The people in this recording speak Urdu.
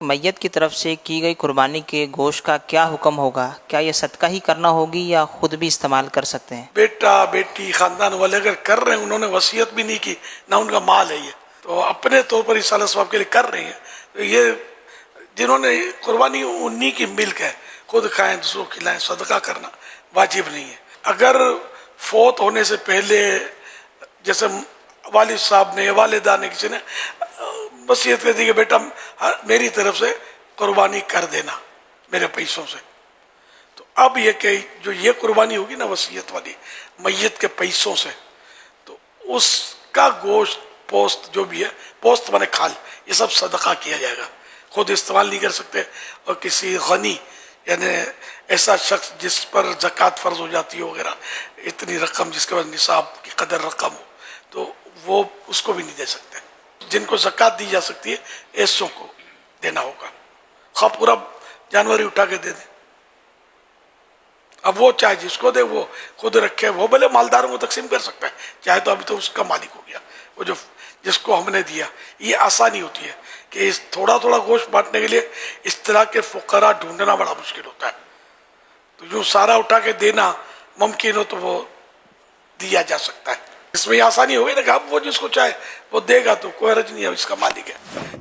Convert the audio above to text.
میت کی طرف سے کی گئی قربانی کے گوشت کا کیا حکم ہوگا؟ کیا یہ صدقہ ہی کرنا ہوگی یا خود بھی استعمال کر سکتے ہیں؟ بیٹا بیٹی خاندان والے اگر کر رہے ہیں، انہوں نے وصیت بھی نہیں کی، نہ ان کا مال ہے یہ، تو اپنے طور پر اصالہ ثواب کے لیے کر رہے ہیں، تو یہ جنہوں نے قربانی انہی کی ملک ہے، خود کھائیں دوسروں کو کھلائیں، صدقہ کرنا واجب نہیں ہے۔ اگر فوت ہونے سے پہلے جیسے والد صاحب نے، والدہ نے، کسی نے وصیت کر دی کہ بیٹا میری طرف سے قربانی کر دینا میرے پیسوں سے، تو اب یہ کہ جو یہ قربانی ہوگی نا وصیت والی میت کے پیسوں سے، تو اس کا گوشت، پوست جو بھی ہے، پوست مانے کھال، یہ سب صدقہ کیا جائے گا، خود استعمال نہیں کر سکتے، اور کسی غنی یعنی ایسا شخص جس پر زکوٰۃ فرض ہو جاتی ہو وغیرہ، اتنی رقم جس کے بعد نصاب کی قدر رقم ہو، تو وہ اس کو بھی نہیں دے سکتے۔ جن کو زکوٰۃ دی جا سکتی ہے ایسوں کو دینا ہوگا، خواہ پورا جانور ہی اٹھا کے دے دیں، اب وہ چاہے جس کو دے، وہ خود رکھے، وہ بھلے مالداروں کو تقسیم کر سکتا ہے، چاہے تو ابھی تو اس کا مالک ہو گیا وہ جو جس کو ہم نے دیا۔ یہ آسانی ہوتی ہے کہ اس تھوڑا تھوڑا گوشت بانٹنے کے لیے اس طرح کے فقراء ڈھونڈنا بڑا مشکل ہوتا ہے، تو جو سارا اٹھا کے دینا ممکن ہو تو وہ دیا جا سکتا ہے۔ اس میں یہ آسانی ہوگی نا کہ اب وہ جس کو چاہے وہ دے گا، تو کوئی حرج نہیں ہے، اس کا مالک ہے۔